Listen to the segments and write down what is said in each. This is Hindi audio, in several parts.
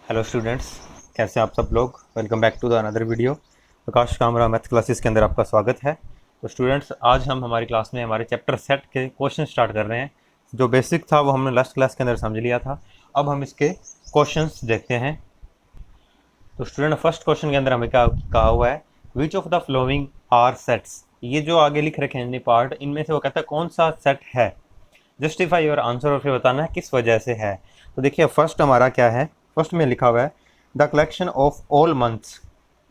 हेलो स्टूडेंट्स, कैसे हैं आप सब लोग। Welcome back to the another video. Prakash Kamra math classes के अंदर आपका स्वागत है। तो स्टूडेंट्स, आज हम हमारी क्लास में हमारे चैप्टर सेट के क्वेश्चन स्टार्ट कर रहे हैं। जो बेसिक था वो हमने लास्ट क्लास के अंदर समझ लिया था। अब हम इसके क्वेश्चंस देखते हैं। तो स्टूडेंट, फर्स्ट क्वेश्चन के अंदर हमें क्या कहा हुआ है, which of the following are sets. ये जो आगे लिख रखे हैं पार्ट, इनमें से वो कहता है कौन सा सेट है। जस्टिफाई योर आंसर, और फिर बताना है किस वजह से है। तो देखिए, फर्स्ट हमारा क्या है, फर्स्ट में लिखा हुआ है the collection of all months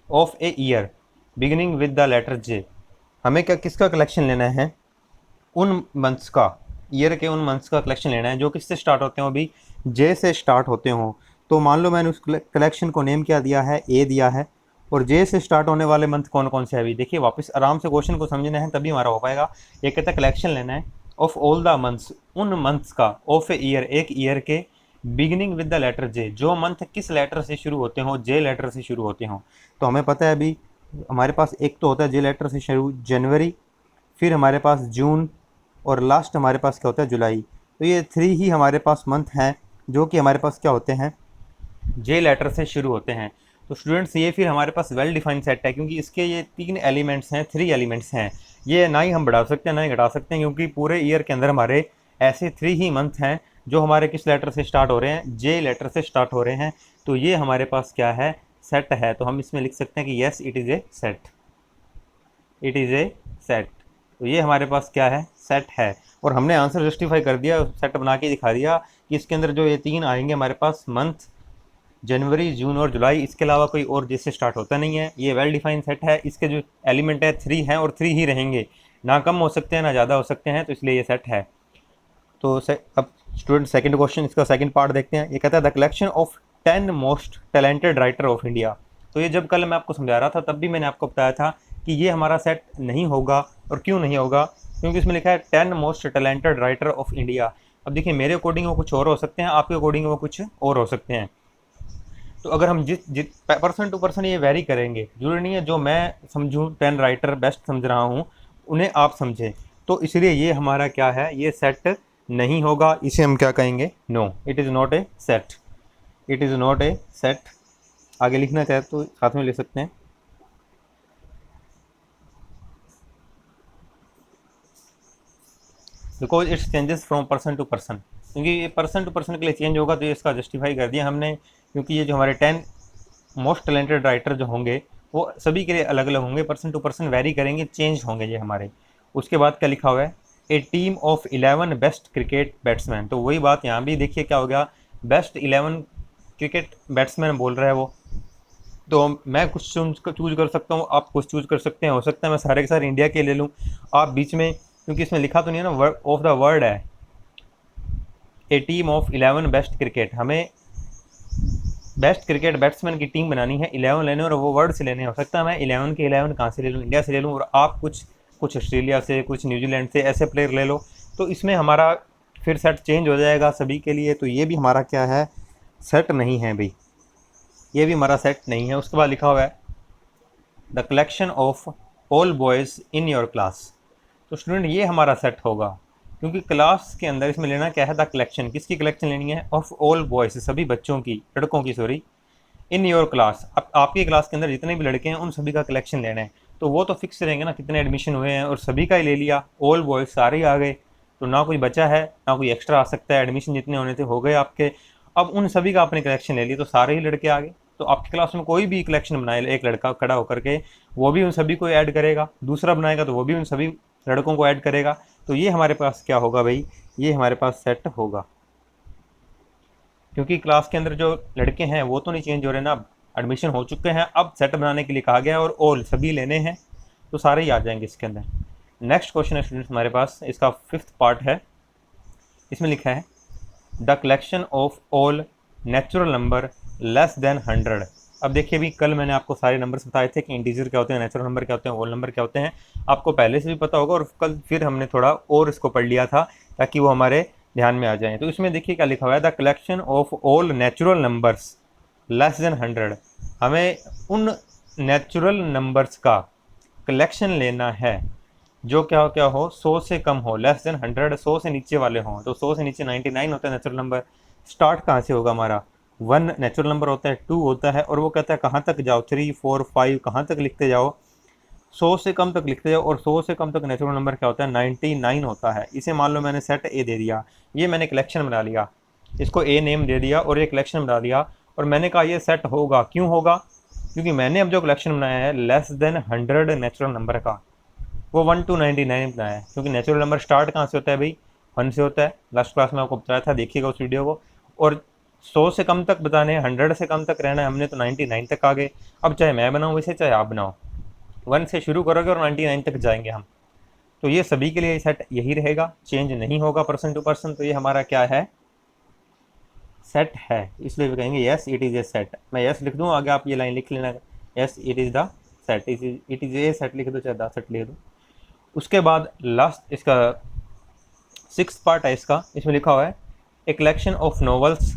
of a year beginning with the letter J. हमें क्या किसका कलेक्शन लेना है, उन मंथ्स का, ईयर के उन मंथ्स का कलेक्शन लेना है जो किससे स्टार्ट होते हो, अभी जे से स्टार्ट होते हों। तो मान लो मैंने उस कलेक्शन को नेम क्या दिया है, ए दिया है, और जे से स्टार्ट होने वाले मंथ कौन कौन से हैं। अभी देखिए, वापस आराम से क्वेश्चन को समझना है, तभी हमारा हो पाएगा। ये कहता है कलेक्शन लेना है ऑफ ऑल द मंथ्स, उन मंथ्स का, ऑफ ए ईयर, एक ईयर के, बिगिनिंग विद द लेटर जे, जो मंथ किस लेटर से शुरू होते हों, जे लेटर से शुरू होते हों। तो हमें पता है अभी हमारे पास एक तो होता है जे लेटर से शुरू जनवरी, फिर हमारे पास जून, और लास्ट हमारे पास क्या होता है जुलाई। तो ये थ्री ही हमारे पास मंथ हैं जो कि हमारे पास क्या होते हैं, जे लेटर से शुरू होते हैं। तो स्टूडेंट्स, ये फिर हमारे पास वेल डिफाइंड सेट है, क्योंकि इसके ये तीन एलिमेंट्स हैं, थ्री एलिमेंट्स हैं। ये ना ही हम बढ़ा सकते हैं ना ही घटा सकते हैं, क्योंकि पूरे ईयर के अंदर हमारे ऐसे थ्री ही मंथ हैं जो हमारे किस लेटर से स्टार्ट हो रहे हैं, जे लेटर से स्टार्ट हो रहे हैं। तो ये हमारे पास क्या है, सेट है। तो हम इसमें लिख सकते हैं कि yes, it is a set, it is a set. तो ये हमारे पास क्या है, सेट है। और हमने आंसर जस्टिफाई कर दिया, सेट बना के दिखा दिया कि इसके अंदर जो ये तीन आएंगे हमारे पास मंथ, जनवरी, जून और जुलाई, इसके अलावा कोई और जिससे स्टार्ट होता नहीं है। ये वेल डिफाइंड सेट है। इसके जो एलिमेंट है थ्री हैं, और थ्री ही रहेंगे, ना कम हो सकते हैं ना ज़्यादा हो सकते हैं। तो इसलिए ये सेट है। तो अब स्टूडेंट, सेकंड क्वेश्चन, इसका सेकंड पार्ट देखते हैं। ये कहता है the collection of 10 most talented writer of India. तो ये जब कल मैं आपको समझा रहा था, तब भी मैंने आपको बताया था कि ये हमारा सेट नहीं होगा। और क्यों नहीं होगा, क्योंकि इसमें लिखा है 10 most talented writer of India. अब देखिए, मेरे अकॉर्डिंग वो कुछ और हो सकते हैं, आपके अकॉर्डिंग वो कुछ और हो सकते हैं। तो अगर हम जिस जिस पर्सन टू पर्सन ये वेरी करेंगे, जरूरी नहीं है जो मैं समझूं 10 राइटर बेस्ट समझ रहा हूँ उन्हें आप समझें। तो इसलिए ये हमारा क्या है, ये सेट नहीं होगा। इसे हम क्या कहेंगे, no, it is not a set, it is not a set. आगे लिखना चाहे तो साथ में ले सकते हैं। Because it's changes from person to person, क्योंकि ये पर्सन टू पर्सन के लिए चेंज होगा। तो ये इसका जस्टिफाई कर दिया हमने, क्योंकि ये जो हमारे 10 मोस्ट टैलेंटेड राइटर जो होंगे वो सभी के लिए अलग अलग होंगे, पर्सन टू पर्सन वेरी करेंगे, चेंज होंगे ये हमारे। उसके बाद क्या लिखा हुआ है, a team of 11 best cricket batsman. तो वही बात यहाँ भी देखिए क्या हो गया, बेस्ट 11 क्रिकेट बैट्समैन बोल रहा है वो। तो मैं कुछ चूज कर सकता हूँ, आप कुछ चूज कर सकते हैं। हो सकता है मैं सारे के सारे इंडिया के ले लूँ, आप बीच में, क्योंकि इसमें लिखा तो नहीं है ना, वर्ड ऑफ द वर्ड है, a team of 11 best cricket. हमें बेस्ट क्रिकेट बैट्समैन की टीम बनानी है, 11 लेने, और वो वर्ड से लेने। हो सकता है मैं 11 के 11 कहाँ से ले लूँ, इंडिया से ले लूँ, और आप कुछ कुछ ऑस्ट्रेलिया से, कुछ न्यूजीलैंड से, ऐसे प्लेयर ले लो। तो इसमें हमारा फिर सेट चेंज हो जाएगा सभी के लिए। तो ये भी हमारा क्या है, सेट नहीं है भाई, ये भी हमारा सेट नहीं है। उसके बाद लिखा हुआ है the collection of all boys in your class. तो स्टूडेंट, ये हमारा सेट होगा, क्योंकि क्लास के अंदर इसमें लेना क्या है, द कलेक्शन, किसकी कलेक्शन लेनी है, ऑफ ऑल बॉयज़, सभी बच्चों की, लड़कों की सॉरी, इन योर क्लास। अब आपकी क्लास के अंदर जितने भी लड़के हैं उन सभी का कलेक्शन लेना है। तो वो तो फिक्स रहेंगे ना, कितने एडमिशन हुए हैं, और सभी का ही ले लिया, ऑल बॉयज़ सारे ही आ गए। तो ना कोई बचा है ना कोई एक्स्ट्रा आ सकता है, एडमिशन जितने होने थे हो गए आपके। अब उन सभी का आपने कलेक्शन ले लिया, तो सारे ही लड़के आ गए। तो आपकी क्लास में कोई भी कलेक्शन बनाए, एक लड़का खड़ा होकर के, वो भी उन सभी को ऐड करेगा, दूसरा बनाएगा तो वो भी उन सभी लड़कों को ऐड करेगा। तो ये हमारे पास क्या होगा भाई, ये हमारे पास सेट होगा, क्योंकि क्लास के अंदर जो लड़के हैं वो तो नहीं चेंज हो रहे ना, एडमिशन हो चुके हैं। अब सेट बनाने के लिए कहा गया है, और ऑल सभी लेने हैं, तो सारे ही आ जाएंगे इसके अंदर। नेक्स्ट क्वेश्चन है स्टूडेंट्स हमारे पास, इसका 5th पार्ट है। इसमें लिखा है the collection of all natural number less then 100। अब देखिए, अभी कल मैंने आपको सारे नंबर्स बताए थे कि इंटीजर क्या होते हैं, नेचुरल नंबर क्या होते हैं, होल नंबर क्या होते हैं। आपको पहले से भी पता होगा, और कल फिर हमने थोड़ा और इसको पढ़ लिया था ताकि वो हमारे ध्यान में आ जाए। तो इसमें देखिए क्या लिखा हुआ है, the collection of all natural numbers less than 100। हमें उन नेचुरल नंबर्स का कलेक्शन लेना है जो क्या क्या हो, 100 से कम हो, लेस देन 100, 100 से नीचे वाले हों। तो 100 से नीचे 99 होता है नेचुरल नंबर। स्टार्ट कहाँ से होगा हमारा, 1 नेचुरल नंबर होता है, 2 होता है, और वो कहता है कहाँ तक जाओ, 3 4 5 कहाँ तक लिखते जाओ, 100 से कम तक लिखते जाओ। और 100 से कम तक नेचुरल नंबर क्या होता है, 99 होता है। इसे मान लो मैंने सेट ए दे दिया, ये मैंने कलेक्शन बना लिया, इसको ए नेम दे दिया और ये कलेक्शन बना दिया, और मैंने कहा ये सेट होगा। क्यों होगा? क्योंकि मैंने अब जो कलेक्शन बनाया है लेस देन 100 नेचुरल नंबर का, वो 1 to 99 बनाया है। क्योंकि नेचुरल नंबर स्टार्ट कहाँ से होता है भाई, 1 से होता है। लास्ट क्लास में आपको बताया था, देखिएगा उस वीडियो को। और 100 से कम तक बताने हैं, 100 से कम तक रहना है, हमने तो 99 तक आ गए। अब चाहे मैं बनाऊँ इसे, चाहे आप बनाओ, 1 से शुरू करोगे और 99 तक जाएंगे हम। तो ये सभी के लिए सेट यही रहेगा, चेंज नहीं होगा पर्सन टू पर्सन। तो ये हमारा क्या है, सेट है। इसलिए भी कहेंगे yes it is a set. मैं यस लिख दूँ, आगे आप ये लाइन लिख लेना, yes it is the set, it is a set लिख दो, चाहे द सेट लिख दो। उसके बाद लास्ट इसका 6th पार्ट है इसका, इसमें लिखा हुआ है a collection of novels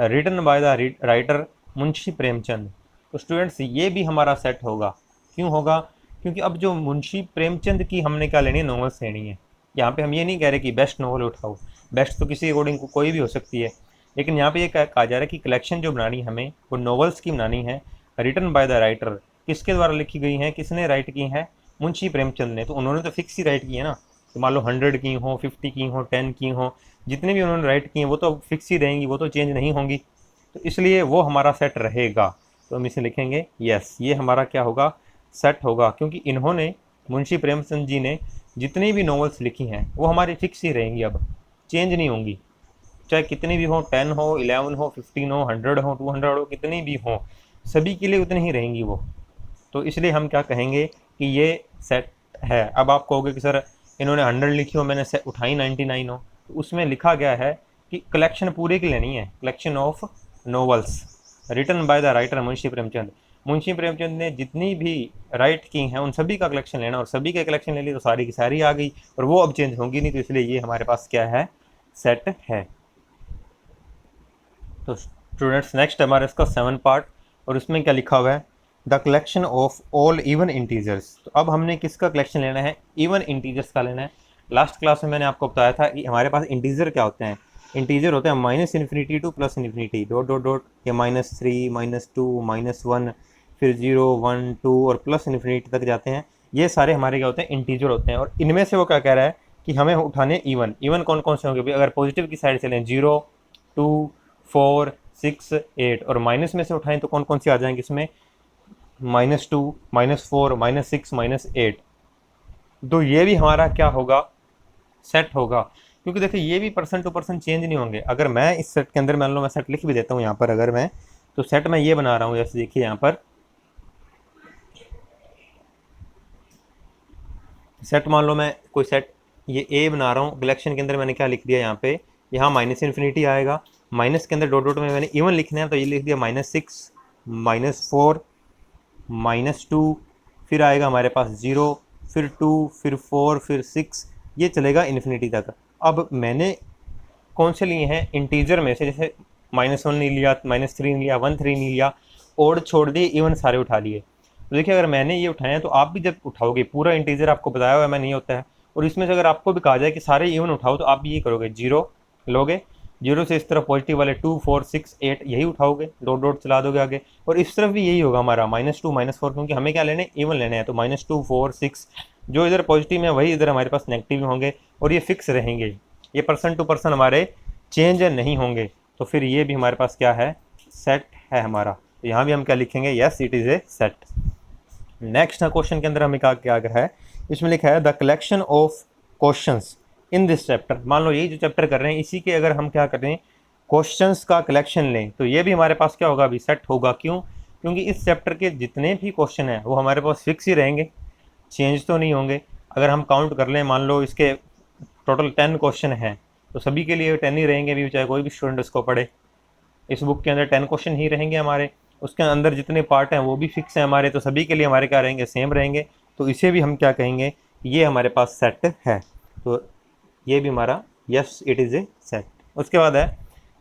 written by the writer Munshi Premchand. तो स्टूडेंट्स ये भी हमारा सेट होगा। क्यों होगा? क्योंकि अब जो मुंशी प्रेमचंद की हमने क्या लेनी है, नॉवेल्स लेनी है। यहाँ पे हम ये नहीं कह रहे कि बेस्ट नॉवल उठाओ, बेस्ट तो किसी अकॉर्डिंग को कोई भी हो सकती है, लेकिन यहाँ पे ये कहा जा रहा है कि कलेक्शन जो बनानी है हमें, वो नॉवेल्स की बनानी है, रिटन बाय द राइटर, किसके द्वारा लिखी गई हैं, किसने राइट की हैं, मुंशी प्रेमचंद ने। तो उन्होंने तो फिक्स ही राइट की है ना, तो मान लो 100 की हो, 50 की हो, 10 की हो, जितने भी उन्होंने राइट की हैं वो तो फिक्स ही रहेंगी, वो तो चेंज नहीं होंगी। तो इसलिए वो हमारा सेट रहेगा। तो हम इसे लिखेंगे यस, ये हमारा क्या होगा, सेट होगा। क्योंकि इन्होंने, मुंशी प्रेमचंद जी ने जितनी भी नॉवेल्स लिखी हैं वो हमारी फिक्स ही रहेंगी, अब चेंज नहीं होंगी। चाहे कितनी भी हो, 10 हो, 11 हो, 15 हो, 100 हो, 200 हो, कितनी भी हो, सभी के लिए उतनी ही रहेंगी वो। तो इसलिए हम क्या कहेंगे कि ये सेट है। अब आप कहोगे कि सर इन्होंने 100 लिखी हो, मैंने उठाई 99 हो, तो उसमें लिखा गया है कि कलेक्शन पूरी की लेनी है, collection of novels written by the writer Munshi Premchand. Munshi Premchand ने जितनी भी राइट की हैं उन सभी का कलेक्शन लेना, और सभी का कलेक्शन ले ली तो सारी की सारी आ गई, और वो अब चेंज होंगी नहीं। तो इसलिए ये हमारे पास क्या है, सेट है। तो स्टूडेंट्स नेक्स्ट हमारा इसका 7 पार्ट, और उसमें क्या लिखा हुआ है, the collection of all even integers. तो अब हमने किसका कलेक्शन लेना है, इवन इंटीजर्स का लेना है। लास्ट क्लास में मैंने आपको बताया था कि हमारे पास इंटीजर क्या होते हैं, इंटीजर होते हैं -∞ टू +∞, डॉट डॉट डॉट, ये -3 -2 -1, फिर 0 1 2 और +∞ तक जाते हैं। ये सारे हमारे क्या होते हैं, इंटीजर होते हैं। और इनमें से वो क्या कह रहा है कि हमें उठाने इवन। इवन कौन कौन से होंगे भाई, अगर पॉजिटिव की साइड चलें 0 2 4 6 8, और माइनस में से उठाएं तो कौन कौन सी आ जाएंगे इसमें, -2 -4 -6 -8। तो ये भी हमारा क्या होगा, सेट होगा। क्योंकि देखिए ये भी पर्सन टू पर्सन चेंज नहीं होंगे। अगर मैं इस सेट के अंदर, मान लो मैं सेट लिख भी देता हूँ यहाँ पर, अगर मैं, तो सेट मैं ये बना रहा हूँ, जैसे देखिए यहाँ पर सेट, मान लो मैं कोई सेट ये ए बना रहा हूँ, कलेक्शन के अंदर मैंने क्या लिख दिया यहाँ पे, यहाँ -∞ आएगा, माइनस के अंदर डॉट डॉट में मैंने इवन लिखना है, तो ये लिख दिया -6 -4 -2, फिर आएगा हमारे पास 0, फिर 2, फिर 4, फिर 6, ये चलेगा इन्फिनिटी तक। अब मैंने कौन से लिए हैं, इंटीजर में से, जैसे -1 नहीं लिया, -3 नहीं लिया, 1 3 नहीं लिया, ओड छोड़ दिए, इवन सारे उठा लिए। तो देखिए अगर मैंने ये उठाए हैं, तो आप भी जब उठाओगे, पूरा इंटीजर आपको बताया हुआ है मैं नहीं होता है, और इसमें से अगर आपको भी कहा जाए कि सारे इवन उठाओ, तो आप भी ये करोगे, 0 लोगे, 0 से इस तरफ पॉजिटिव वाले 2 4 6 8 यही उठाओगे, डॉट डॉट चला दोगे आगे, और इस तरफ भी यही होगा हमारा -2 -4, क्योंकि हमें क्या लेने, इवन लेने हैं। तो -2 4 6 जो इधर पॉजिटिव है वही इधर हमारे पास नेगेटिव होंगे, और ये फिक्स रहेंगे, ये पर्सन टू पर्सन हमारे चेंज नहीं होंगे। तो फिर ये भी हमारे पास क्या है, सेट है हमारा। तो यहाँ भी हम क्या लिखेंगे, yes it is a set. Next question के अंदर हमें क्या है, इसमें लिखा है the collection of questions in this chapter. मान लो यही जो चैप्टर कर रहे हैं, इसी के अगर हम क्या करें, क्वेश्चंस का कलेक्शन लें, तो ये भी हमारे पास क्या होगा, अभी सेट होगा। क्यों? क्योंकि इस चैप्टर के जितने भी क्वेश्चन हैं वो हमारे पास फिक्स ही रहेंगे, चेंज तो नहीं होंगे। अगर हम काउंट कर लें, मान लो इसके टोटल 10 क्वेश्चन हैं, तो सभी के लिए 10 ही रहेंगे भी, चाहे कोई भी स्टूडेंट उसको पढ़े। इस बुक के अंदर 10 क्वेश्चन ही रहेंगे हमारे, उसके अंदर जितने पार्ट हैं वो भी फिक्स हैं हमारे, तो सभी के लिए हमारे क्या रहेंगे, सेम रहेंगे। तो इसे भी हम क्या कहेंगे, ये हमारे पास सेट है। तो ये भी हमारा yes it is a set. उसके बाद है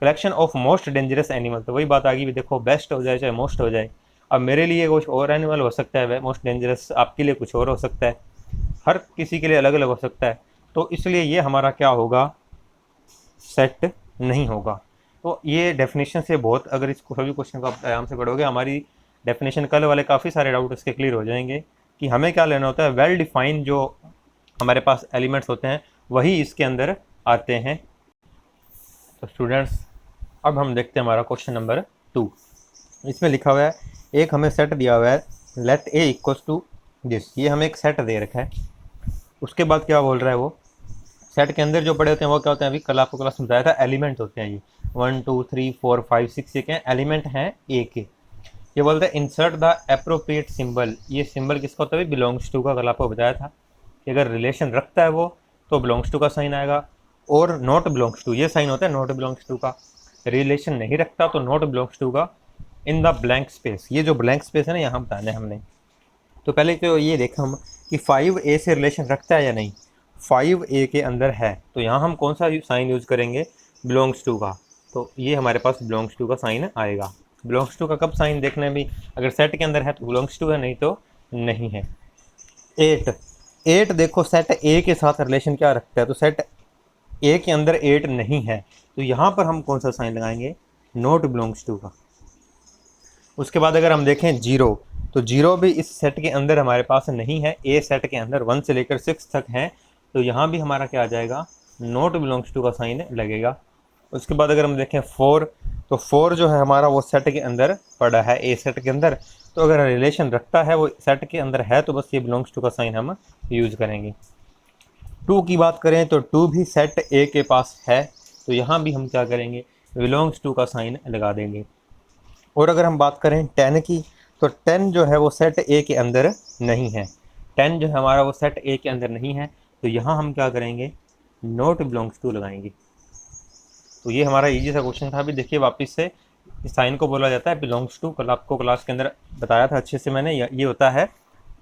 collection of most dangerous animal. तो वही बात आ गई भी, देखो बेस्ट हो जाए चाहे मोस्ट हो जाए, अब मेरे लिए कुछ और एनिमल हो सकता है मोस्ट डेंजरस, आपके लिए कुछ और हो सकता है, हर किसी के लिए अलग अलग हो सकता है। तो इसलिए ये हमारा क्या होगा, सेट नहीं होगा। तो ये डेफिनेशन से बहुत, अगर इसको सभी क्वेश्चन को आप आराम से पढ़ोगे, हमारी डेफिनेशन कल वाले काफ़ी सारे डाउट इसके क्लियर हो जाएंगे कि हमें क्या लेना होता है। वेल डिफाइंड जो हमारे पास एलिमेंट्स होते हैं वही इसके अंदर आते हैं। तो स्टूडेंट्स, अब हम देखते हैं हमारा क्वेश्चन नंबर 2। इसमें लिखा हुआ है, एक हमें सेट दिया हुआ है, let A equals to this. ये हमें एक सेट दे रखा है। उसके बाद क्या बोल रहा है, वो सेट के अंदर जो पड़े होते हैं वो क्या होते हैं, अभी कल आपको क्लास में बताया था, एलिमेंट होते हैं। ये 1 2 3 4 5 6 ये क्या है, एलिमेंट हैं ए के। ये बोलते हैं इंसर्ट द अप्रोप्रिएट सिंबल। ये सिंबल किसका होता है, बिलोंग्स टू का। कल आपको बताया था कि अगर रिलेशन रखता है वो तो बिलोंग्स टू का साइन आएगा, और नॉट बिलोंग्स टू ये साइन होता है नॉट बिलोंग्स टू का। रिलेशन नहीं रखता तो नॉट बिलोंग्स टू का। इन द ब्लैंक स्पेस, ये जो ब्लैंक स्पेस है ना, यहाँ बताना है हमने। तो पहले तो ये देखा हम कि 5A से रिलेशन रखता है या नहीं। 5A के अंदर है तो यहाँ हम कौन सा साइन यूज़ करेंगे, बिलोंग्स टू का। तो ये हमारे पास बिलोंग्स टू का साइन आएगा। बिलोंग्स टू का कब साइन देखना है भी, अगर सेट के अंदर है तो बिलोंग्स टू है, नहीं तो नहीं है। 8 देखो सेट ए के साथ रिलेशन क्या रखता है, तो सेट ए के अंदर 8 नहीं है, तो यहाँ पर हम कौन सा साइन लगाएंगे, नॉट बिलोंग्स टू का। उसके बाद अगर हम देखें 0, तो 0 भी इस सेट के अंदर हमारे पास नहीं है। ए सेट के अंदर 1 से लेकर 6 तक है, तो यहाँ भी हमारा क्या आ जाएगा, नॉट बिलोंग्स टू का साइन लगेगा। उसके बाद अगर हम देखें 4, तो 4 जो है हमारा वो सेट के अंदर पड़ा है, ए सेट के अंदर। तो अगर रिलेशन रखता है वो सेट के अंदर है तो बस ये बिलोंग्स टू का साइन हम यूज़ करेंगे। 2 की बात करें तो 2 भी सेट ए के पास है, तो यहाँ भी हम क्या करेंगे, बिलोंग्स टू का साइन लगा देंगे। और अगर हम बात करें 10 की, तो 10 जो है वो सेट ए के अंदर नहीं है। 10 जो है हमारा वो सेट ए के अंदर नहीं है, तो यहाँ हम क्या करेंगे, नॉट बिलोंग्स टू लगाएंगे। तो ये हमारा इजी सा क्वेश्चन था। अभी देखिए वापस से, इस साइन को बोला जाता है बिलोंग्स टू। कल आपको क्लास के अंदर बताया था अच्छे से मैंने, ये होता है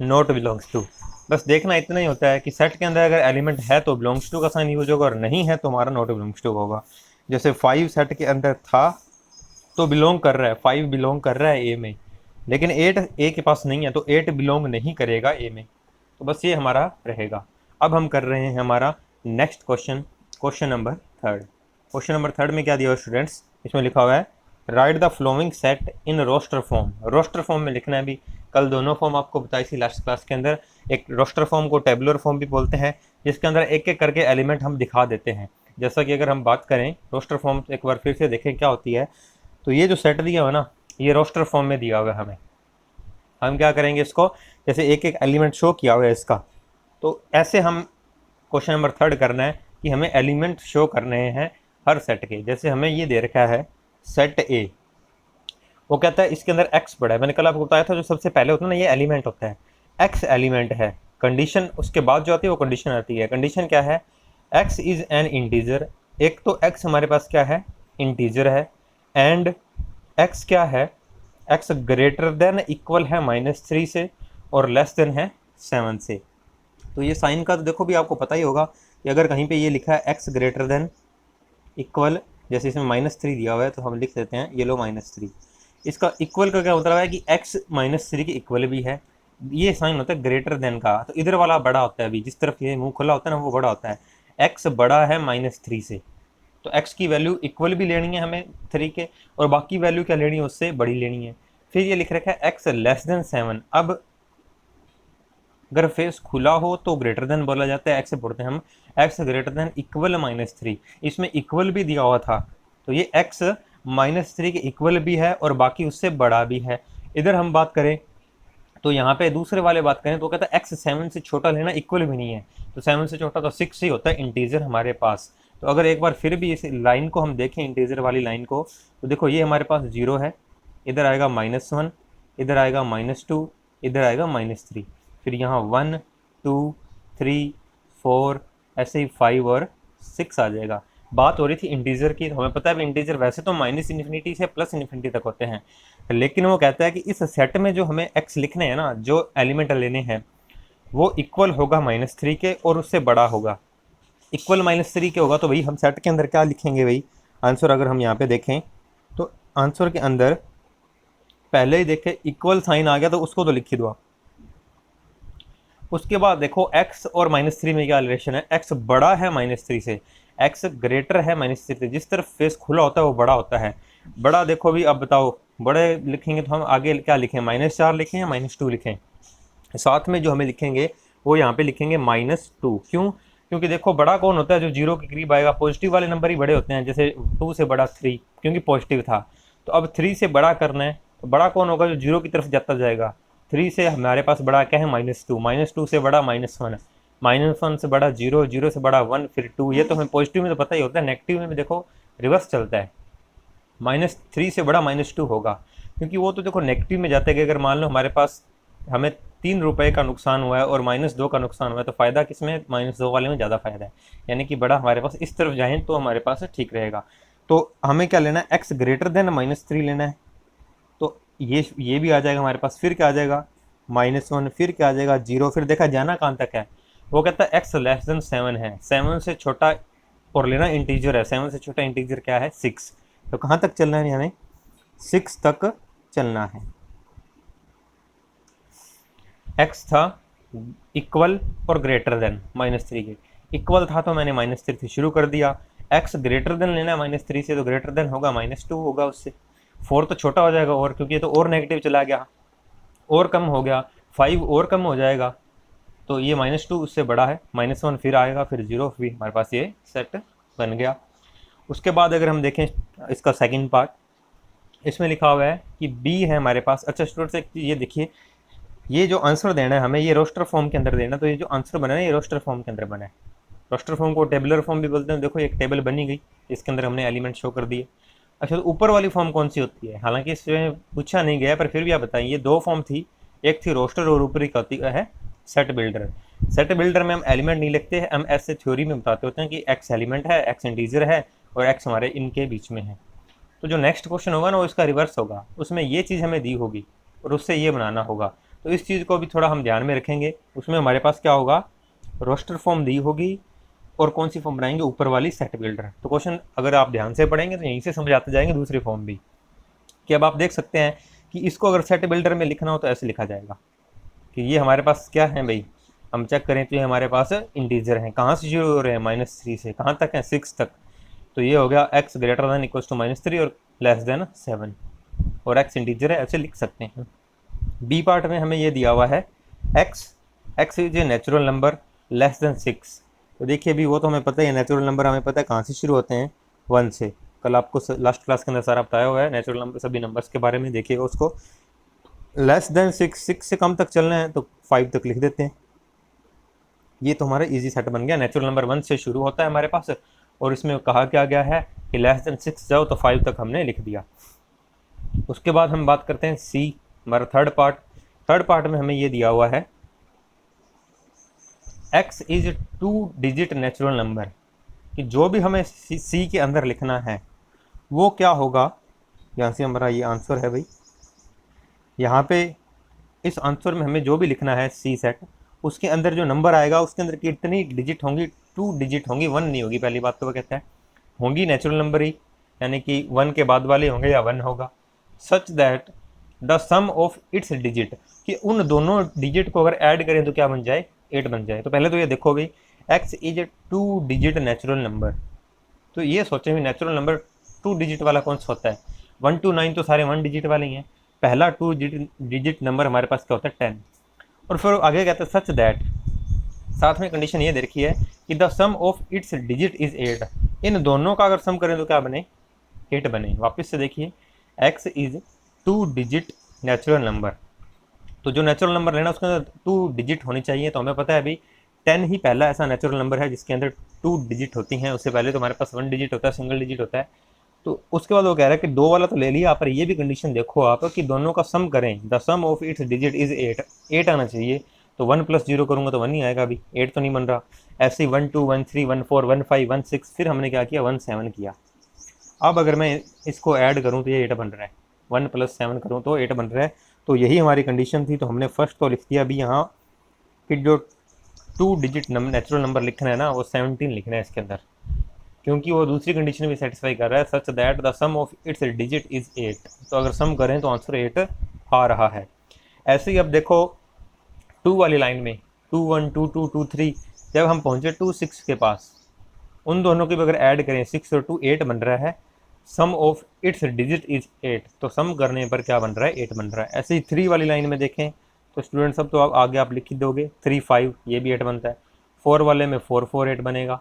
नॉट बिलोंग्स टू। बस देखना इतना ही होता है कि सेट के अंदर अगर एलिमेंट है तो बिलोंग्स टू का साइन यूज होगा, और नहीं है तो हमारा नॉट बिलोंग्स टू होगा। जैसे 5 सेट के अंदर था तो बिलोंग कर रहा है, 5 बिलोंग कर रहा है ए में, लेकिन 8 ए के पास नहीं है तो 8 बिलोंग नहीं करेगा ए में। तो बस ये हमारा रहेगा। अब हम कर रहे हैं हमारा next question, question number 3। Question number 3 में क्या दिया हुआ स्टूडेंट्स, इसमें लिखा हुआ है, write the following set in roster form. Roster form में लिखना है। भी कल दोनों फॉर्म आपको बताई थी लास्ट क्लास के अंदर। एक रोस्टर फॉर्म को टेबुलर फॉर्म भी बोलते हैं, जिसके अंदर एक एक करके एलिमेंट हम दिखा देते हैं। जैसा कि अगर हम बात करें रोस्टर फॉर्म, एक बार फिर से देखें क्या होती है। तो ये जो सेट दिया हुआ ना, ये रोस्टर फॉर्म में दिया हुआ है हमें। हम क्या करेंगे इसको, जैसे एक एक एलिमेंट शो किया हुआ है इसका, तो ऐसे हम क्वेश्चन नंबर 3 करना है कि हमें एलिमेंट शो करने हैं हर सेट के। जैसे हमें ये दे रखा है सेट ए, वो कहता है इसके अंदर एक्स पड़ा है। मैंने कल आपको बताया था जो सबसे पहले होता है ना, ये एलिमेंट होता है, एक्स एलिमेंट है। कंडीशन उसके बाद जो आती है वो कंडीशन आती है। कंडीशन क्या है, एक्स इज़ एन इंटीजर। एक तो एक्स हमारे पास क्या है, इंटीजर है, एंड एक्स क्या है, एक्स ग्रेटर देन इक्वल है -3 से, और लेस देन है 7 से। तो ये साइन का तो देखो भी आपको पता ही होगा कि अगर कहीं पे ये लिखा है एक्स ग्रेटर देन इक्वल, जैसे इसमें -3 दिया हुआ है तो हम लिख देते हैं ये लो -3। इसका इक्वल का क्या मतलब है कि x -3 के इक्वल भी है। ये साइन होता है ग्रेटर देन का, तो इधर वाला बड़ा होता है। अभी जिस तरफ ये मुंह खुला होता है ना वो बड़ा होता है। x बड़ा है -3 से, तो x की वैल्यू इक्वल भी लेनी है हमें 3 के, और बाकी वैल्यू क्या लेनी है, उससे बड़ी लेनी है। फिर ये लिख रखा है x लेस देन 7। अब अगर फेस खुला हो तो ग्रेटर देन बोला जाता है, x से पढ़ते हैं हम x ग्रेटर देन इक्वल -3। इसमें इक्वल भी दिया हुआ था, तो ये x -3 के इक्वल भी है और बाकी उससे बड़ा भी है। इधर हम बात करें तो यहाँ पे दूसरे वाले बात करें तो कहता है x 7 से छोटा लेना, इक्वल भी नहीं है। तो 7 से छोटा तो 6 ही होता है इंटीजर हमारे पास। तो अगर एक बार फिर भी इस लाइन को हम देखें, इंटीजर वाली लाइन को, तो देखो ये हमारे पास 0 है, इधर आएगा -1, इधर आएगा -2, इधर आएगा -3, फिर यहाँ 1 2 3 4 ऐसे ही 5 और 6 आ जाएगा। बात हो रही थी इंटीजर की, तो हमें पता है इंटीजर वैसे तो -∞ से +∞ तक होते हैं, लेकिन वो कहता है कि इस सेट में जो हमें x लिखने हैं ना, जो एलिमेंट लेने हैं, वो इक्वल होगा -3 के और उससे बड़ा होगा। इक्वल -3 के होगा तो भाई हम सेट के अंदर क्या लिखेंगे भाई, आंसर अगर हम यहाँ पे देखें तो आंसर के अंदर पहले ही देखें इक्वल साइन आ गया तो उसको तो लिख ही दो। उसके बाद देखो x और -3 में क्या रिलेशन है, x बड़ा है -3 से, एक्स ग्रेटर है -3 से, जिस तरफ फेस खुला होता है वो बड़ा होता है। बड़ा देखो भी, अब बताओ बड़े लिखेंगे तो हम आगे क्या लिखें, -4 लिखें या -2 लिखें? साथ में जो हमें लिखेंगे वो यहाँ पे लिखेंगे -2। क्यों? क्योंकि देखो बड़ा कौन होता है जो जीरो के करीब आएगा, पॉजिटिव वाले नंबर ही बड़े होते हैं, जैसे 2 से बड़ा 3 क्योंकि पॉजिटिव था। तो अब 3 से बड़ा करना है, तो बड़ा कौन होगा जो जीरो की तरफ जाता जाएगा। 3 से हमारे पास बड़ा क्या है, -2, -2 से बड़ा -1, -1 से बड़ा 0, 0 से बड़ा 1, फिर 2। ये तो हमें पॉजिटिव में तो पता ही होता है, नेगेटिव में भी देखो रिवर्स चलता है, -3 से बड़ा -2 होगा, क्योंकि वो तो देखो नेगेटिव में जाते हैं कि अगर मान लो हमारे पास हमें 3 रुपये का नुकसान हुआ है और -2 का नुकसान हुआ है, तो फ़ायदा किस में, -2 वाले में ज़्यादा फ़ायदा है, यानी कि बड़ा हमारे पास इस तरफ जाए तो हमारे पास ठीक रहेगा। तो हमें क्या लेना है, एक्स ग्रेटर देन -3 लेना है, तो ये भी आ जाएगा हमारे पास। फिर क्या आ जाएगा, -1, फिर क्या आ जाएगा 0, फिर देखा जाना कहाँ तक है, वो कहता है एक्स लेस देन 7 है, 7 से छोटा और लेना इंटीजर है, 7 से छोटा इंटीजर क्या है 6, तो कहाँ तक चलना है, हमें 6 तक चलना है। एक्स था इक्वल और ग्रेटर देन -3 के, इक्वल था तो मैंने -3 से शुरू कर दिया, एक्स ग्रेटर देन लेना है -3 से, तो ग्रेटर देन होगा -2 होगा उससे, 4 तो छोटा हो जाएगा और, क्योंकि ये तो और नेगेटिव चला गया और कम हो गया, 5 और कम हो जाएगा, तो ये -2 उससे बड़ा है, -1 फिर आएगा, फिर 0, फिर हमारे पास ये सेट बन गया। उसके बाद अगर हम देखें इसका सेकंड पार्ट, इसमें लिखा हुआ है कि बी है हमारे पास। अच्छा स्टूडेंट्स एक चीज़ ये देखिए, ये जो आंसर देना है हमें, ये रोस्टर फॉर्म के अंदर देना, तो ये जो आंसर बना है ये रोस्टर फॉर्म के अंदर बना है। रोस्टर फॉर्म को टेबलर फॉर्म भी बोलते हैं। देखो एक टेबल बनी गई, इसके अंदर हमने एलिमेंट शो कर दिए। अच्छा तो ऊपर वाली फॉर्म कौन सी होती है, हालांकि इसमें पूछा नहीं गया पर फिर भी आप बताइए, 2 फॉर्म थी, एक थी रोस्टर और ऊपरी का है सेट बिल्डर। सेट बिल्डर में हम एलिमेंट नहीं लिखते हैं, हम ऐसे थ्योरी में बताते होते हैं कि एक्स एलिमेंट है, एक्स इंटीजर है और एक्स हमारे इनके बीच में है। तो जो नेक्स्ट क्वेश्चन होगा ना वो इसका रिवर्स होगा, उसमें ये चीज़ हमें दी होगी और उससे ये बनाना होगा, तो इस चीज़ को भी थोड़ा हम ध्यान में रखेंगे। उसमें हमारे पास क्या होगा, रोस्टर फॉर्म दी होगी और कौन सी फॉर्म बनाएंगे, ऊपर वाली सेट बिल्डर। तो क्वेश्चन अगर आप ध्यान से पढ़ेंगे तो यहीं से समझ आते जाएंगे दूसरी फॉर्म भी, कि अब आप देख सकते हैं कि इसको अगर सेट बिल्डर में लिखना हो तो ऐसे लिखा जाएगा कि ये हमारे पास क्या है भाई, हम चेक करें तो ये हमारे पास इंटीजर हैं, कहाँ से शुरू हो रहे हैं, -3 से कहाँ तक है, 6 तक। तो ये हो गया x greater than equal to -3 और लेस देन 7, और एक्स इंटीजर है, ऐसे लिख सकते हैं। बी पार्ट में हमें ये दिया हुआ है x is a natural number less then 6। तो देखिए भी वो तो हमें पता ही है, नेचुरल नंबर हमें पता है कहाँ से शुरू होते हैं, 1 से। कल आपको लास्ट क्लास के अंदर सारा बताया हुआ है नेचुरल नंबर, सभी नंबर्स के बारे में देखिएगा उसको। लेस देन 6 से कम तक चलना है तो 5 तक लिख देते हैं। ये तो हमारा इजी सेट बन गया, नेचुरल नंबर 1 से शुरू होता है हमारे पास, और इसमें कहा क्या गया है कि लेस देन 6 जाओ तो 5 तक हमने लिख दिया। उसके बाद हम बात करते हैं सी, हमारा थर्ड पार्ट में हमें ये दिया हुआ है x is 2 digit natural number, कि जो भी हमें सी के अंदर लिखना है वो क्या होगा। यहाँ से हमारा ये आंसर है भाई, यहाँ पे इस आंसर में हमें जो भी लिखना है सी सेट, उसके अंदर जो नंबर आएगा उसके अंदर कितनी डिजिट होंगी, 2 डिजिट होंगी, 1 नहीं होगी। पहली बात तो वो कहता है होंगी नेचुरल नंबर ही, यानी कि 1 के बाद वाले होंगे या 1 होगा। Such that the sum of its digit, कि उन दोनों डिजिट को अगर ऐड करें तो क्या बन जाए, 8 बन जाए। तो पहले तो ये देखो भाई x is a 2 digit natural number, तो ये सोचें भी नेचुरल नंबर 2 डिजिट वाला कौन सा होता है, 1 to 9 तो सारे 1 डिजिट वाले ही हैं। पहला 2 डिजिट नंबर हमारे पास क्या होता है 10। और फिर आगे कहते हैं सच दैट, साथ में कंडीशन ये दे रखी है कि the sum of its digit is 8, इन दोनों का अगर सम करें तो क्या बने, 8 बने। वापस से देखिए x is 2 digit natural number, तो जो नेचुरल नंबर लेना उसके अंदर 2 डिजिट होनी चाहिए। तो हमें पता है अभी 10 ही पहला ऐसा नेचुरल नंबर है जिसके अंदर 2 डिजिट होती हैं, उससे पहले तो हमारे पास 1 डिजिट होता है, सिंगल डिजिट होता है। तो उसके बाद वो कह रहा है कि 2 वाला तो ले लिया, पर ये भी कंडीशन देखो आप कि दोनों का सम करें, the sum of its digit is 8 आना चाहिए। तो 1 + 0 करूँगा तो 1 ही आएगा, अभी 8 तो नहीं बन रहा। ऐसे ही 1 2 1 3 1 4 1 5 1 6, फिर हमने क्या किया 1 7 किया। अब अगर मैं इसको ऐड करूँ तो ये 8 बन रहा है, 1 + 7 करूँ तो 8 बन रहा है। तो यही हमारी कंडीशन थी। तो हमने फर्स्ट तो लिख दिया अभी यहाँ कि जो 2 डिजिट नेचुरल नंबर लिखना है ना वो 17 लिखना है इसके अंदर, क्योंकि वो दूसरी कंडीशन भी सेटिस्फाई कर रहा है, such that the sum of its digit is 8। तो अगर सम करें तो आंसर 8 आ रहा है। ऐसे ही अब देखो 2 वाली लाइन में 2 1 2 2 2 3, जब हम पहुँचे 2 6 के पास उन दोनों की भी अगर ऐड करें 6 और 2 8 बन रहा है, सम ऑफ इट्स डिजिट इज 8, तो सम करने पर क्या बन रहा है, 8 बन रहा है। ऐसे ही 3 वाली लाइन में देखें तो स्टूडेंट सब तो आप आगे आप लिख ही दोगे, 3 5 ये भी 8 बनता है। 4 वाले में 4 4 8 बनेगा।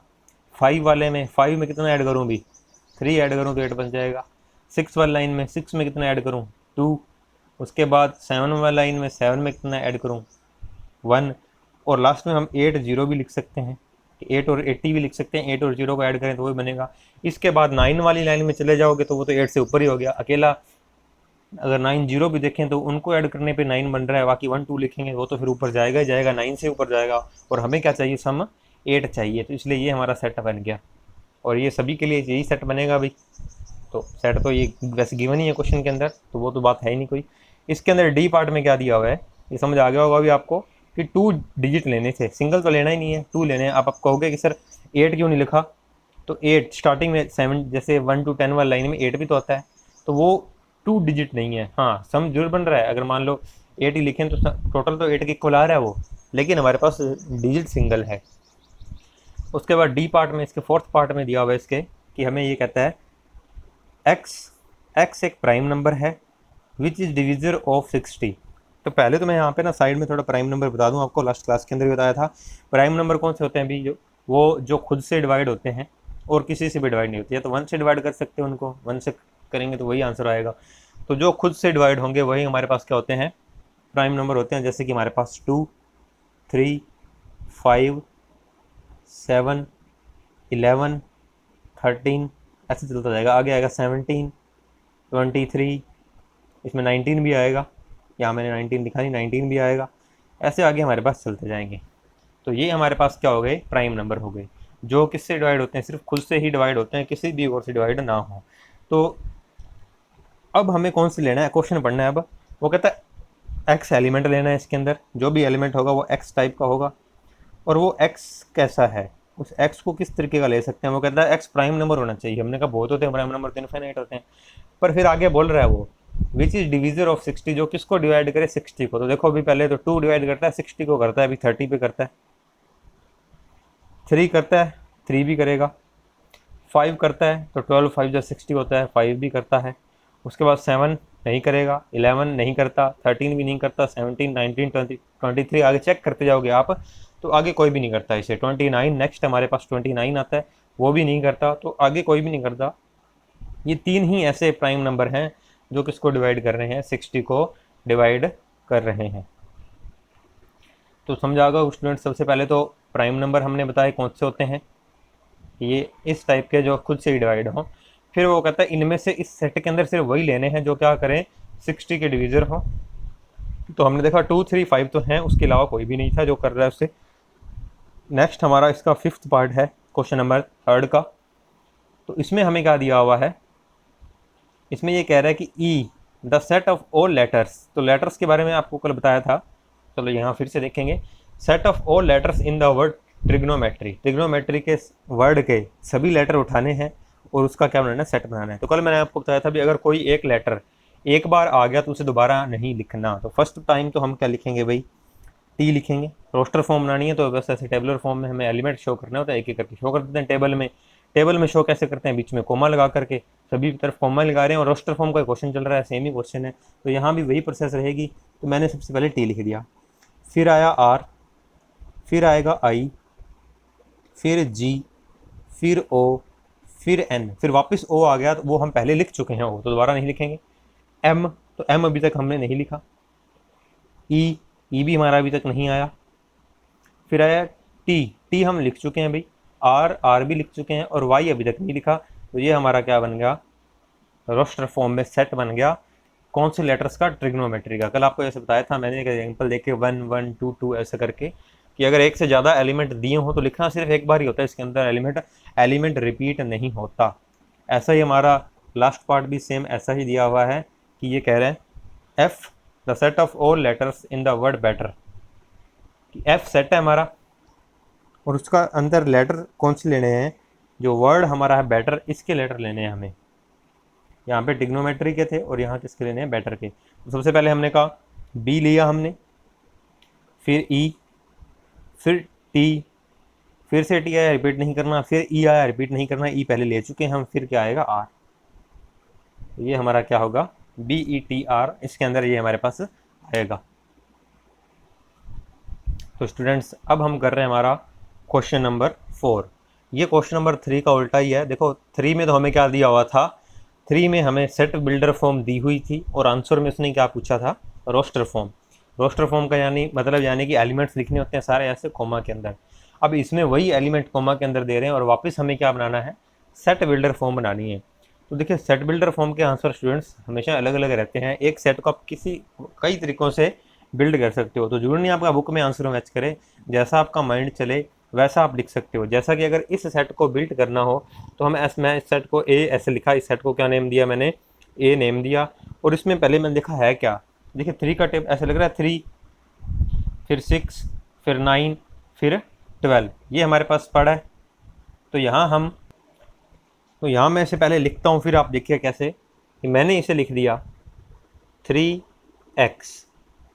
5 वाले में 5 में कितना ऐड करूँ भी, 3 ऐड करूँ तो 8 बन जाएगा। 6 वाली लाइन में 6 में कितना ऐड करूँ, 2। उसके बाद 7 वाली लाइन में 7 में कितना ऐड करूँ, 1। और लास्ट में हम 8 0 भी लिख सकते हैं, 8 और 80 भी लिख सकते हैं, 8 और 0 को ऐड करें तो वही बनेगा। इसके बाद 9 वाली लाइन में चले जाओगे तो वो तो 8 से ऊपर ही हो गया अकेला। अगर 9 0 भी देखें तो उनको ऐड करने पे 9 बन रहा है, बाकी 1 2 लिखेंगे वो तो फिर ऊपर जाएगा ही जाएगा, 9 से ऊपर जाएगा। और हमें क्या चाहिए, सम 8 चाहिए, तो इसलिए ये हमारा सेट बन गया। और ये सभी के लिए यही सेट बनेगा भाई। तो सेट तो ये वैसे गिवन ही है क्वेश्चन के अंदर, तो वो तो बात है ही नहीं कोई। इसके अंदर डी पार्ट में क्या दिया हुआ है, ये समझ आ गया होगा अभी आपको कि 2 डिजिट लेने थे, सिंगल तो लेना ही नहीं है, 2 लेने हैं। आप कहोगे कि सर 8 क्यों नहीं लिखा, तो 8 स्टार्टिंग में 7 जैसे 1 to 10 वाली लाइन में 8 भी तो आता है, तो वो 2 डिजिट नहीं है। हाँ सम जरूर बन रहा है, अगर मान लो 8 ही लिखें तो टोटल तो 8 के इक्वल आ रहा है वो, लेकिन हमारे पास डिजिट सिंगल है। उसके बाद डी पार्ट में, इसके फोर्थ पार्ट में दिया हुआ है इसके कि हमें ये कहता है एक्स एक प्राइम नंबर है विच इज़ डिविजर ऑफ 60। तो पहले तो मैं यहाँ पे ना साइड में थोड़ा प्राइम नंबर बता दूँ आपको, लास्ट क्लास के अंदर भी बताया था। प्राइम नंबर कौन से होते हैं भी, जो खुद से डिवाइड होते हैं और किसी से भी डिवाइड नहीं होती है। तो 1 से डिवाइड कर सकते हैं उनको, 1 से करेंगे तो वही आंसर आएगा। तो जो खुद से डिवाइड होंगे वही हमारे पास क्या होते हैं, प्राइम नंबर होते हैं। जैसे कि हमारे पास 2 3 5 7 11 13 ऐसे चलता जाएगा, आगे आएगा 17 23, इसमें 19 भी आएगा, यहाँ मैंने 19 लिखा नहीं, 19 भी आएगा। ऐसे आगे हमारे पास चलते जाएंगे। तो ये हमारे पास क्या हो गए, प्राइम नंबर हो गए, जो किससे डिवाइड होते हैं, सिर्फ खुद से ही डिवाइड होते हैं, किसी भी और से डिवाइड ना हो। तो अब हमें कौन सी लेना है, क्वेश्चन पढ़ना है अब। वो कहता है एक्स एलिमेंट लेना है, इसके अंदर जो भी एलिमेंट होगा वो एक्स टाइप का होगा। और वो एक्स कैसा है, उस एक्स को किस तरीके का ले सकते हैं। वो कहता है एक्स प्राइम नंबर होना चाहिए। हमने कहा बहुत होते हैं प्राइम नंबर, तो इनफाइनाइट होते हैं। पर फिर आगे बोल रहा है वो विच इज़ डिविजर ऑफ 60, जो किसको डिवाइड करे, 60 को। तो देखो अभी पहले तो 2 डिवाइड करता है, 60 को करता है, अभी 30 पे करता है। 3 करता है, 3 भी करेगा। 5 करता है तो 12 5 जो 60 होता है, 5 भी करता है। उसके बाद 7 नहीं करेगा, 11 नहीं करता, 13 भी नहीं करता, 17 19 20 23 आगे चेक करते जाओगे आप तो आगे कोई भी नहीं करता इसे। 29 नेक्स्ट हमारे पास 29 आता है, वो भी नहीं करता, तो आगे कोई भी नहीं करता। ये 3 ही ऐसे प्राइम नंबर हैं जो किसको डिवाइड कर रहे हैं, 60 को डिवाइड कर रहे हैं। तो समझा होगा स्टूडेंट। सबसे पहले तो प्राइम नंबर हमने बताया कौन से होते हैं, ये इस टाइप के जो खुद से ही डिवाइड हों। फिर वो कहता है इनमें से इस सेट के अंदर सिर्फ वही लेने हैं जो क्या करें, 60 के डिविजर हों। तो हमने देखा 2 3 5 तो हैं, उसके अलावा कोई भी नहीं था जो कर रहा है उससे। नेक्स्ट हमारा इसका फिफ्थ पार्ट है क्वेश्चन नंबर 3 का। तो इसमें हमें क्या दिया हुआ है, इसमें ये कह रहा है कि E the set of all letters. तो लेटर्स के बारे में आपको कल बताया था, चलो यहाँ फिर से देखेंगे। Set of all letters in the word trigonometry, trigonometry के वर्ड के सभी लेटर उठाने हैं और उसका क्या बनाना है, सेट बनाना है। तो कल मैंने आपको बताया था भी अगर कोई एक लेटर एक बार आ गया तो उसे दोबारा नहीं लिखना। तो फर्स्ट टाइम तो हम क्या लिखेंगे भाई, टी लिखेंगे। रोस्टर फॉर्म बनानी है तो बस ऐसे टेबलर फॉर्म में हमें एलिमेंट शो करना होता है, एक एक करके शो कर देते हैं टेबल में। टेबल में शो कैसे करते हैं, बीच में कोमा लगा करके, सभी तरफ कोमा लगा रहे हैं। और रोस्टर फॉर्म का क्वेश्चन चल रहा है, सेम ही क्वेश्चन है, तो यहाँ भी वही प्रोसेस रहेगी। तो मैंने सबसे पहले टी लिख दिया, फिर आया आर, फिर आएगा आई, फिर जी, फिर ओ, फिर एन, फिर वापस ओ आ गया, तो वो हम पहले लिख चुके हैं, वो तो दोबारा नहीं लिखेंगे। एम, तो एम अभी तक हमने नहीं लिखा। ई भी हमारा अभी तक नहीं आया। फिर आया टी, टी हम लिख चुके हैं भाई। आर भी लिख चुके हैं, और वाई अभी तक नहीं लिखा। तो ये हमारा क्या बन गया, रोस्टर फॉर्म में सेट बन गया। कौन से लेटर्स का, ट्रिग्नोमेट्री का। कल आपको ऐसे बताया था मैंने, एक एग्जाम्पल देके 1 1 2 2 ऐसे करके, कि अगर एक से ज़्यादा एलिमेंट दिए हों तो लिखना सिर्फ एक बार ही होता है, इसके अंदर एलिमेंट रिपीट नहीं होता। ऐसा ही हमारा लास्ट पार्ट भी सेम ऐसा ही दिया हुआ है कि ये कह रहे हैं F the set of all letters in the word better, कि एफ सेट है हमारा और उसका अंदर लेटर कौन से लेने हैं, जो वर्ड हमारा है बेटर, इसके लेटर लेने हैं हमें। यहाँ पे ट्रिग्नोमेट्री के थे और यहाँ किसके लेने हैं, बेटर के। तो सबसे पहले हमने कहा बी लिया हमने, फिर ई, फिर टी, फिर से टी आया रिपीट नहीं करना, फिर ई आया रिपीट नहीं करना, ई पहले ले चुके हैं हम, फिर क्या आएगा आर, तो ये हमारा क्या होगा बी ई टी आर, इसके अंदर ये हमारे पास आएगा। तो स्टूडेंट्स अब हम कर रहे हैं हमारा क्वेश्चन नंबर 4। ये क्वेश्चन नंबर 3 का उल्टा ही है। देखो 3 में तो हमें क्या दिया हुआ था, 3 में हमें सेट बिल्डर फॉर्म दी हुई थी और आंसर में उसने क्या पूछा था, रोस्टर फॉर्म। रोस्टर फॉर्म का यानी कि एलिमेंट्स लिखने होते हैं सारे ऐसे कोमा के अंदर। अब इसमें वही एलिमेंट कोमा के अंदर दे रहे हैं और वापस हमें क्या बनाना है, सेट बिल्डर फॉर्म बनानी है। तो देखिए सेट बिल्डर फॉर्म के आंसर स्टूडेंट्स हमेशा अलग अलग रहते हैं। एक सेट को आप कई तरीक़ों से बिल्ड कर सकते हो, तो जरूरी नहीं आपका बुक में आंसर मैच करे, जैसा आपका माइंड चले वैसा आप लिख सकते हो। जैसा कि अगर इस सेट को बिल्ड करना हो तो मैं इस सेट को ए ऐसे लिखा, इस सेट को क्या नेम दिया मैंने, ए नेम दिया। और इसमें पहले मैंने देखा है क्या, देखिए 3 का टेबल ऐसे लग रहा है, 3 फिर 6 फिर 9 फिर 12, ये हमारे पास पड़ा है। तो यहाँ मैं इसे पहले लिखता हूँ, फिर आप देखिए कैसे कि मैंने इसे लिख दिया 3x।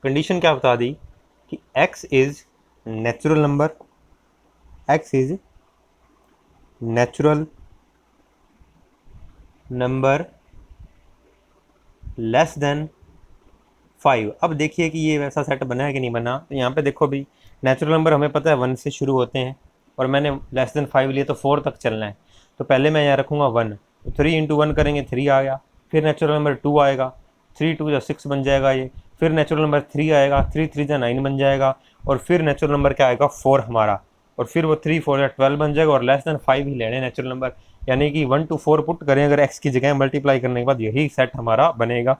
कंडीशन क्या बता दी कि x is natural number, x is natural number less then 5। अब देखिए कि ये वैसा सेट बना है कि नहीं बना। तो यहाँ पे देखो भी नेचुरल नंबर हमें पता है 1 से शुरू होते हैं और मैंने लेस देन 5 लिए तो 4 तक चलना है। तो पहले मैं यहाँ रखूँगा 1, तो 3 इंटू 1 करेंगे 3 आ गया। फिर नेचुरल नंबर 2 आएगा, 3 2 6 बन जाएगा ये। फिर नेचुरल नंबर 3 आएगा, 3 3 9 बन जाएगा। और फिर नेचुरल नंबर क्या आएगा 4 हमारा, और फिर वो 3 4 12 बन जाएगा। और लेस देन 5 ही लेने नेचुरल नंबर, यानी कि 1 to 4 पुट करें अगर x की जगह मल्टीप्लाई करने के बाद यही सेट हमारा बनेगा।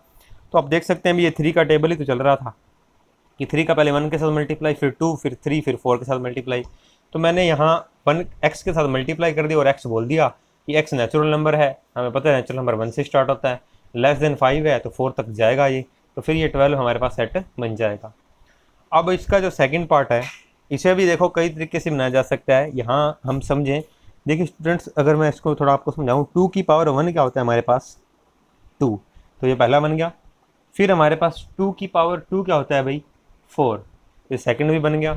तो आप देख सकते हैं भी ये 3 का टेबल ही तो चल रहा था कि 3 का पहले 1 के साथ मल्टीप्लाई, फिर 2 फिर 3 फिर 4 के साथ मल्टीप्लाई। तो मैंने यहाँ 1 x के साथ मल्टीप्लाई कर दिया और x बोल दिया कि x नेचुरल नंबर है, हमें पता है नेचुरल नंबर 1 से स्टार्ट होता है, लेस देन 5 है तो 4 तक जाएगा ये। तो फिर ये 12 हमारे पास सेट बन जाएगा। अब इसका जो सेकंड पार्ट है इसे भी देखो कई तरीके से बनाया जा सकता है। यहाँ हम समझें, देखिए स्टूडेंट्स अगर मैं इसको थोड़ा आपको समझाऊँ, 2 की पावर 1 क्या होता है हमारे पास 2, तो ये पहला बन गया। फिर हमारे पास 2 की पावर 2 क्या होता है भाई 4, ये सेकंड भी बन गया।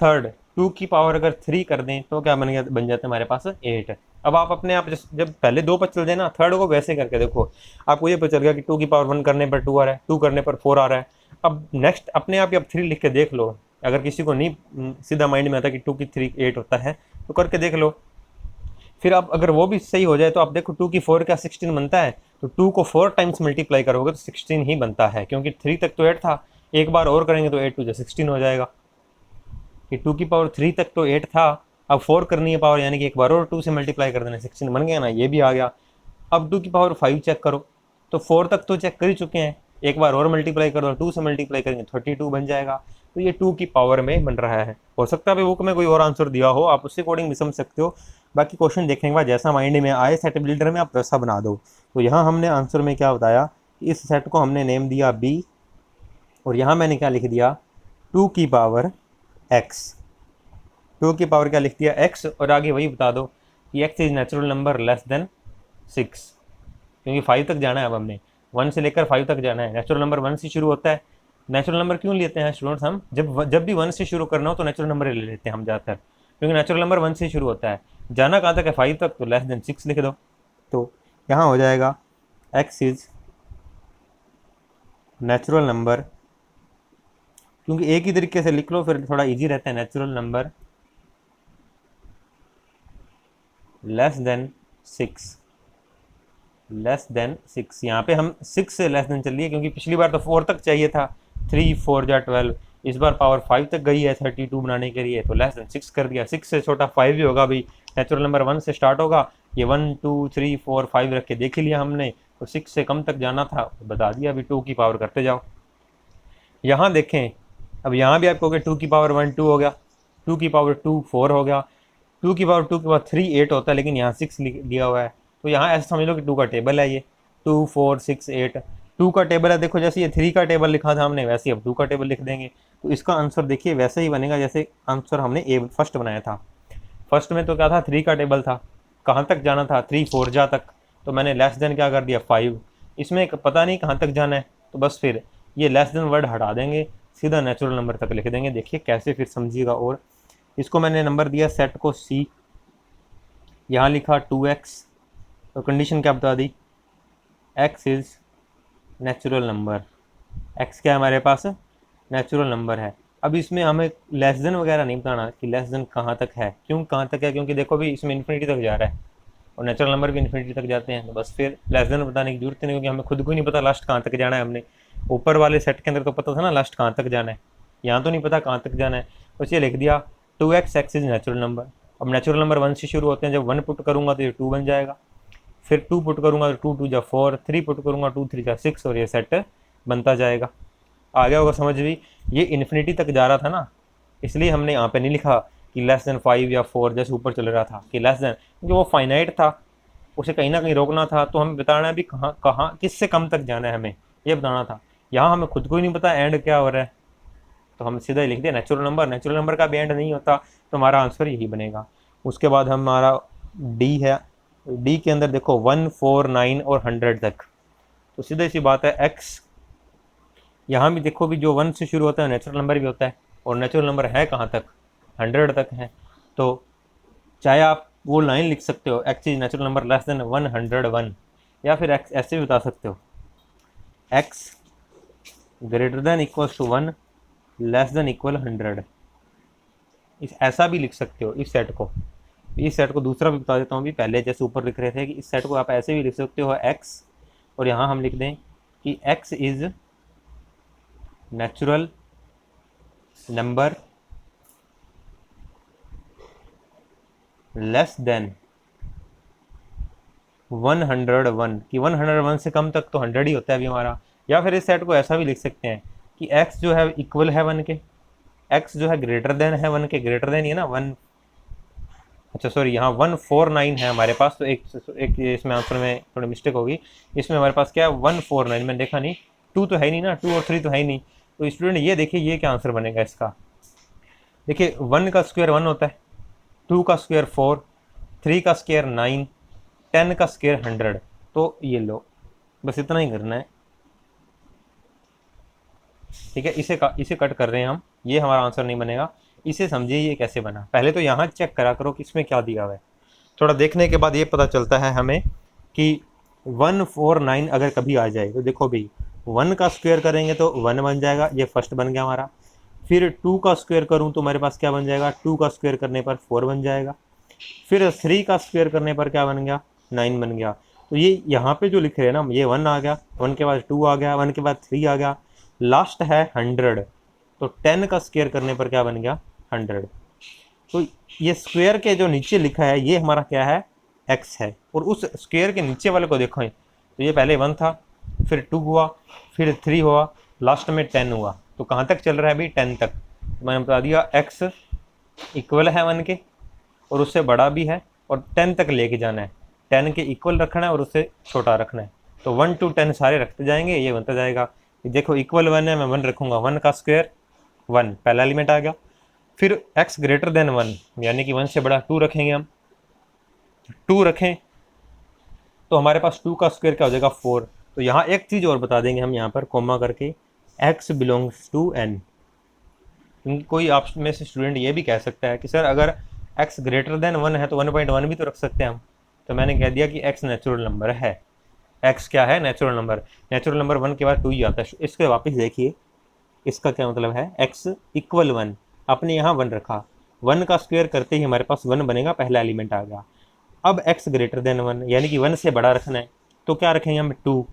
थर्ड 2 की पावर अगर 3 कर दें तो क्या बन जाता है हमारे पास 8। अब आप अपने आप जब पहले 2 पर चल जाए ना, थर्ड को वैसे करके देखो, आपको ये पता चल गया कि 2 की पावर 1 करने पर 2 आ रहा है, 2 करने पर 4 आ रहा है। अब नेक्स्ट अपने आप ही आप 3 लिख के देख लो, अगर किसी को नहीं सीधा माइंड में आता कि 2 की 3 8 होता है तो करके देख लो। फिर आप अगर वो भी सही हो जाए तो आप देखो 2 की 4 का 16 बनता है, तो 2 को 4 टाइम्स मल्टीप्लाई करोगे तो 16 ही बनता है, क्योंकि 3 तक तो 8 था, एक बार और करेंगे तो 8 2 16 हो जाएगा। कि 2 की पावर 3 तक तो 8 था, अब 4 करनी है पावर, यानी कि एक बार और 2 से मल्टीप्लाई कर देना, 16 बन गया ना, ये भी आ गया। अब 2 की पावर 5 चेक करो, तो 4 तक तो चेक कर ही चुके हैं, एक बार और मल्टीप्लाई करो, 2 से मल्टीप्लाई करेंगे 32 बन जाएगा। तो ये 2 की पावर में बन रहा है। हो सकता है बुक में कोई और आंसर दिया हो, आप उससे अकॉर्डिंग भी समझ सकते हो। बाकी क्वेश्चन देखने के बाद जैसा माइंड में आए सेट बिल्डर में आप वैसा बना दो। तो यहाँ हमने आंसर में क्या बताया, इस सेट को हमने नेम दिया बी, और यहाँ मैंने क्या लिख दिया 2 की पावर x, 2 की पावर क्या लिख दिया x, और आगे वही बता दो कि x is natural number less then 6, क्योंकि 5 तक जाना है। अब हमने 1 से लेकर 5 तक जाना है, नेचुरल नंबर 1 से शुरू होता है। नेचुरल नंबर क्यों लेते हैं स्टूडेंट्स, हम जब भी 1 से शुरू करना हो तो नेचुरल नंबर ले लेते हैं हम ज़्यादातर, क्योंकि नेचुरल नंबर 1 से शुरू होता है। जाना कहाँ तक है 5 तक, तो लेस देन 6 लिख दो। तो यहाँ हो जाएगा x इज नेचुरल नंबर, क्योंकि एक ही तरीके से लिख लो फिर थोड़ा इजी रहता है, natural number less then 6, less than 6। यहाँ पे हम 6 से लेस देन चलिए, क्योंकि पिछली बार तो 4 तक चाहिए था, 3 4 जा 12, इस बार पावर 5 तक गई है 32 बनाने के लिए, तो लेस देन 6 कर दिया। 6 से छोटा 5 ही होगा भाई, नेचुरल नंबर 1 से स्टार्ट होगा, ये 1 2 3 4 5 रख के देख लिया हमने, तो 6 से कम तक जाना था, तो बता दिया अभी 2 की पावर करते जाओ। यहाँ देखें, अब यहाँ भी आप कहोगे 2 की पावर 1 2 हो गया, 2 की पावर 2 4 हो गया, 2 की पावर 2 के बाद 3 8 होता है, लेकिन यहाँ 6 दिया हुआ है। तो यहाँ ऐसा समझ लो कि 2 का टेबल है, ये 2 4 6 8 2 का टेबल है। देखो जैसे ये 3 का टेबल लिखा था हमने, वैसे ही अब 2 का टेबल लिख देंगे, तो इसका आंसर देखिए वैसे ही बनेगा जैसे आंसर हमने ए फर्स्ट बनाया था। फर्स्ट में तो क्या था 3 का टेबल था, कहाँ तक जाना था 3 4 जा तक, तो मैंने लेस देन क्या कर दिया 5। इसमें पता नहीं कहाँ तक जाना है, तो बस फिर ये लेस देन वर्ड हटा देंगे, सीधा नेचुरल नंबर तक लिख देंगे। देखिए कैसे, फिर समझिएगा। और इसको मैंने नंबर दिया सेट को C, यहाँ लिखा 2x, तो कंडीशन क्या बता दी, x is natural number, x क्या है हमारे पास, नेचुरल नंबर है। अब इसमें हमें लेस देन वगैरह नहीं बताना कि लेस देन कहाँ तक है, क्यों कहाँ तक है, क्योंकि देखो भी इसमें इन्फिनिटी तक जा रहा है और नेचुरल नंबर भी इन्फिनिटी तक जाते हैं, तो बस फिर लेस देन बताने की जरूरत नहीं, क्योंकि हमें खुद को ही नहीं पता लास्ट कहाँ तक जाना है। हमने ऊपर वाले सेट के अंदर तो पता था ना लास्ट कहाँ तक जाना है, यहाँ तो नहीं पता कहाँ तक जाना है, तो ये लिख दिया 2x, x is natural number. अब नेचुरल नंबर 1 से शुरू होते हैं, जब 1 पुट करूँगा तो ये 2 बन जाएगा, फिर 2 पुट करूँगा तो 2 2 जा 4, 3 पुट करूँगा 2 3 जा 6, और ये सेट बनता जाएगा। आ गया होगा समझ भी, ये इन्फिनिटी तक जा रहा था ना, इसलिए हमने यहाँ पे नहीं लिखा कि लेस देन 5 या 4 जैसे ऊपर चल रहा था कि लेस देन, क्योंकि वो फाइनाइट था, उसे कहीं ना कहीं रोकना था, तो हमें बताना है भी कहाँ कहाँ किससे कम तक जाना है, हमें ये बताना था। यहाँ हमें खुद को ही नहीं पता एंड क्या हो रहा है, तो हम सीधा ही लिख दिया नेचुरल नंबर। नेचुरल नंबर का भी एंड नहीं होता, तो हमारा आंसर यही बनेगा। उसके बाद हमारा डी है, डी के अंदर देखो 1 4 9 और 100 तक, तो सीधा सी बात है एक्स, यहाँ भी देखो भी जो 1 से शुरू होता है नेचुरल नंबर भी होता है, और नेचुरल नंबर है कहाँ तक, 100 तक है। तो चाहे आप वो लाइन लिख सकते हो x is natural number less than 101, या फिर एक्स ऐसे भी बता सकते हो x greater than equal to 1 less than equal 100, इस ऐसा भी लिख सकते हो। इस सेट को दूसरा भी बता देता हूँ, भी पहले जैसे ऊपर लिख रहे थे कि इस सेट को आप ऐसे भी लिख सकते हो एक्स, और यहाँ हम लिख दें कि x is natural number less than 101, कि 101 से कम तक तो 100 ही होता है अभी हमारा। या फिर इस सेट को ऐसा भी लिख सकते हैं कि x जो है इक्वल है 1 के, x जो है ग्रेटर देन है 1 के, ग्रेटर देन ये ना 1, अच्छा सॉरी यहाँ 149 है हमारे पास, तो एक इसमें आंसर में थोड़ी मिस्टेक होगी, इसमें हमारे पास क्या है 149, मैंने देखा नहीं, 2 तो है ही नहीं ना, 2 और 3 तो है ही नहीं, तो स्टूडेंट ये देखिए ये क्या आंसर बनेगा इसका। देखिए 1 का स्क्वायर 1 होता है, 2 का स्क्वायर 4, 3 का स्क्वायर 9, 10 का स्क्वायर 100, तो ये लो बस इतना ही करना है, ठीक है। इसे कट कर रहे हैं हम, ये हमारा आंसर नहीं बनेगा। इसे समझिए ये कैसे बना, पहले तो यहाँ चेक करा करो कि इसमें क्या दिया हुआ है, थोड़ा देखने के बाद ये पता चलता है हमें कि 149 अगर कभी आ जाए तो देखो भाई 1 का स्क्वायर करेंगे तो 1 बन जाएगा, ये फर्स्ट बन गया हमारा। फिर 2 का स्क्वायर करूँ तो मेरे पास क्या बन जाएगा, 2 का स्क्वायर करने पर 4 बन जाएगा। फिर 3 का स्क्वायर करने पर क्या बन गया, 9 बन गया। तो ये यहाँ पे जो लिख रहे हैं ना, ये 1 आ गया, 1 के बाद 2 आ गया, 1 के बाद 3 आ गया, लास्ट है 100, तो 10 का स्क्वायर करने पर क्या बन गया, 100। तो ये स्क्वायर के जो नीचे लिखा है ये हमारा क्या है, x है, और उस स्क्वायर के नीचे वाले को देखो, तो ये पहले 1 था, फिर 2 हुआ, फिर 3 हुआ, लास्ट में 10 हुआ, तो कहाँ तक चल रहा है अभी, 10 तक। तो मैंने बता दिया x इक्वल है 1 के, और उससे बड़ा भी है, और 10 तक लेके जाना है, 10 के इक्वल रखना है और उससे छोटा रखना है, तो 1 to 10 सारे रखते जाएंगे, ये बनता जाएगा। देखो इक्वल 1 है, मैं 1 रखूँगा, 1 का स्क्वायर 1 पहला एलिमेंट आ गया, फिर x ग्रेटर देन 1 यानी कि 1 से बड़ा 2 रखेंगे हम, 2 रखें तो हमारे पास 2 का स्क्वायर क्या हो जाएगा, 4। तो यहाँ एक चीज़ और बता देंगे हम यहाँ पर कोमा करके, x बिलोंग्स टू n, क्योंकि कोई आप में से स्टूडेंट ये भी कह सकता है कि सर अगर x ग्रेटर देन 1 है तो 1.1 भी तो रख सकते हैं हम, तो मैंने कह दिया कि x नेचुरल नंबर है, x क्या है, नेचुरल नंबर। नेचुरल नंबर 1 के बाद 2 ही आता है। इसके वापस देखिए इसका क्या मतलब है, x इक्वल 1, आपने यहाँ 1 रखा, 1 का स्क्वायर करते ही हमारे पास 1 बनेगा, पहला एलिमेंट आ गया। अब x ग्रेटर देन 1 यानी कि 1 से बड़ा रखना है, तो क्या रखेंगे हम, 2।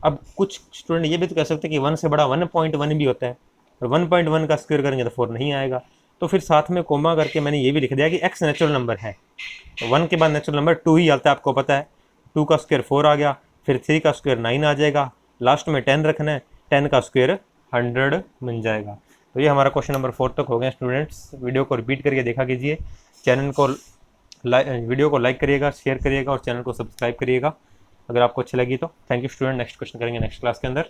अब कुछ स्टूडेंट ये भी तो कह सकते हैं कि 1 से बड़ा 1.1 भी होता है, और 1.1 का स्क्वायर करेंगे तो 4 नहीं आएगा, तो फिर साथ में कोमा करके मैंने ये भी लिख दिया कि x नेचुरल नंबर है, तो 1 के बाद नेचुरल नंबर 2 ही आता है, आपको पता है, 2 का स्क्वायर 4 आ गया, फिर 3 का स्क्वायर 9 आ जाएगा, लास्ट में 10 रखना है, 10 का स्क्वायर 100 बन जाएगा। तो ये हमारा क्वेश्चन नंबर 4 तक हो गया स्टूडेंट्स। वीडियो को रिपीट करके देखा कीजिए, चैनल को वीडियो को लाइक करिएगा, शेयर करिएगा और चैनल को सब्सक्राइब करिएगा अगर आपको अच्छी लगी तो। Thank you student, next question करेंगे नेक्स्ट क्लास के अंदर।